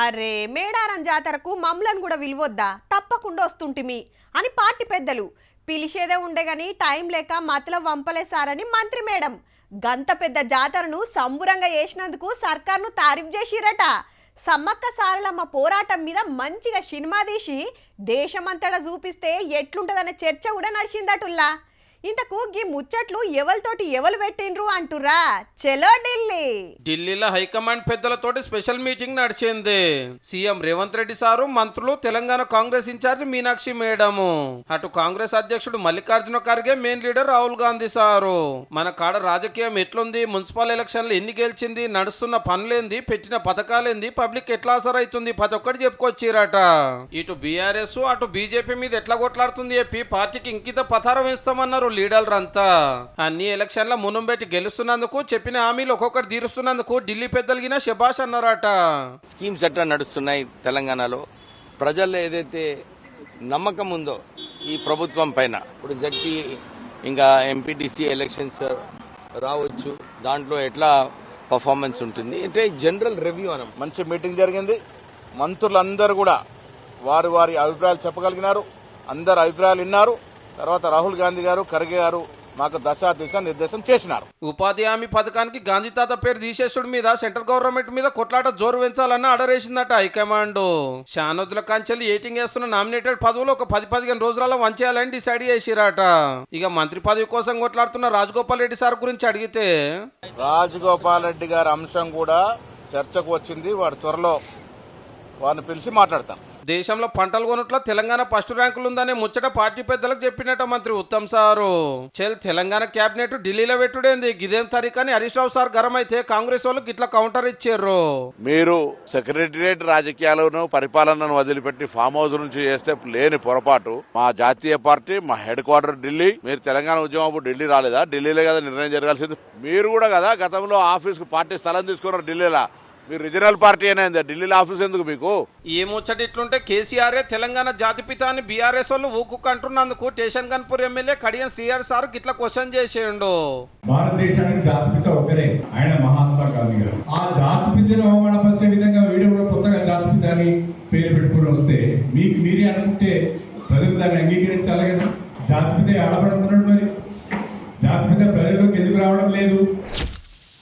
అరే మేడారం జాతరకు మమ్మలను కూడా విలువొద్దా, తప్పకుండా వస్తుంటిమి అని పార్టీ పెద్దలు పిలిచేదే ఉండేగాని టైం లేక మతల వంపలేసారని మంత్రి మేడం. గంత పెద్ద జాతరను సంబురంగా చేసినందుకు సర్కార్ను తారీఫ్ చేసిరట. సమ్మక్క సారలమ్మ పోరాటం మీద మంచిగా సినిమా తీసి దేశమంతటా చూపిస్తే ఎట్లుంటదనే చర్చ కూడా నడిచిందటుల్లా. ఇంతకు గీ ముచ్చట్లు ఎవరితోటి ఎవరు పెట్టిండ్రు అంటురా. చలో ఢిల్లీలో హైకమాండ్ పెద్దలతోటి స్పెషల్ మీటింగ్ నడిచింది. సీఎం రేవంత్ రెడ్డి సారు, మంత్రులు, తెలంగాణ కాంగ్రెస్ ఇన్ఛార్జ్ మీనాక్షి మేడము, అటు కాంగ్రెస్ అధ్యక్షుడు Mallikarjuna Kharge, main leader Rahul Gandhi sir. మన కాడ రాజకీయం ఎట్లుంది, మున్సిపల్ ఎలక్షన్లు ఎన్ని గెలిచింది, నడుస్తున్న పనులేంది, పెట్టిన పథకాలేంది, పబ్లిక్ ఎట్లా అసర్ అవుతుంది, ప్రతి ఒక్కటి చెప్పుకొచ్చిరట. ఇటు బీఆర్ఎస్ అటు బీజేపీ మీద ఎట్లా కొట్లాడుతుంది చెప్పి పార్టీకి ఇంకిత పథారం వేస్తామన్నారు లీడర్లు అంతా. అన్ని ఎలక్షన్ల మునం పెట్టి గెలుస్తున్నందుకు, చెప్పిన హామీలు ఒక్కొక్కటి తీరుస్తున్నందుకు ఢిల్లీ పెద్దలగిన శబాష్ అన్నారట. స్కీమ్స్ ఎట్లా నడుస్తున్నాయి తెలంగాణలో, ప్రజల్లో ఏదైతే నమ్మకం ఉందో ఈ ప్రభుత్వం పైన, ఇప్పుడు జడ్పీ ఇంకా ఎంపీటీసీ ఎలక్షన్స్ రావచ్చు, దాంట్లో ఎట్లా పర్ఫార్మెన్స్ ఉంటుంది అంటే జనరల్ రివ్యూ అనం. మంచి మీటింగ్ జరిగింది. మంత్రులందరూ కూడా వారి వారి అభిప్రాయాలు చెప్పగలిగినారు. అందరు అభిప్రాయాలు విన్నారు. తర్వాత రాహుల్ గాంధీ గారు, ఖర్గే గారు మాకు దిశ నిర్దేశం చేసినారు. ఉపాధి హామీ పథకానికి గాంధీ తాత పేరు తీసేసుడు మీద సెంట్రల్ గవర్నమెంట్ మీద కొట్లాట జోరు పెంచాలన్న ఆర్డర్ వేసిందట హైకమాండ్. షానొద్దుల కాంచెల్లి ఏటింగ్ చేస్తున్న నామినేటెడ్ పదవులు ఒక 10-15 రోజులలో వంచేయాలని డిసైడ్ చేసిరట. ఇక మంత్రి పదవి కోసం కొట్లాడుతున్న రాజగోపాల్ రెడ్డి సార్ గురించి అడిగితే, రాజగోపాల్ రెడ్డి గారి అంశం కూడా చర్చకు వచ్చింది. వాడు త్వరలో వారిని పిలిచి మాట్లాడతాం. దేశంలో పంటలు కొనుట్లో తెలంగాణ ఫస్ట్ ర్యాంకులు ఉందనే ముచ్చట పార్టీ పెద్దలకు చెప్పినట్ట మంత్రి ఉత్తమ్ సారు. తెలంగాణ క్యాబినెట్ ఢిల్లీలో పెట్టుడేంది, గిదేం తరీకని హరీష్ రావు సార్ గరం అయితే కాంగ్రెస్ వాళ్ళు గిట్లా కౌంటర్ ఇచ్చారు. మీరు సెక్రటరియట్ రాజకీయాలను, పరిపాలనను వదిలిపెట్టి ఫామ్ హౌస్ నుంచి చేస్తే లేని పొరపాటు. మా జాతీయ పార్టీ, మా హెడ్ క్వార్టర్ ఢిల్లీ. మీరు తెలంగాణ ఉద్యమం అప్పుడు ఢిల్లీ రాలేదా? ఢిల్లీలో కదా నిర్ణయం జరగాల్సింది. మీరు కూడా కదా గతంలో ఆఫీస్ కు పార్టీ స్థలం తీసుకున్నారు ఢిల్లీలో. మీరు రీజనల్ పార్టీ అయినా ఢిల్లీలో ఆఫీస్ ఎందుకు మీకు? ఏ ముచ్చట ఇట్లుంటే కేసీఆర్ తెలంగాణ జాతిపిత అని బీఆర్ఎస్ వాళ్ళు ఊకుకు అంటున్నందుకు station Ghanpur MLA Kadiyam Srihari sir గిట్లా క్వశ్చన్ చేసేయండు. భారతదేశానికి జాతిపిత ఒకరే, ఆయన మహాత్మా గాంధీ గారు. ఆ జాతిపితను అవమానపరిచే విధంగా వీడు కూడా కొత్తగా జాతిపిత అని పేరు పెట్టుకుని వస్తే మీకు మీరే అనుకుంటే ప్రజలు దాన్ని అంగీకరించాలి కదా. జాతిపిత ఆడబడుతున్నాడు, మరి జాతిపిత ప్రజల్లోకి ఎందుకు రావడం లేదు?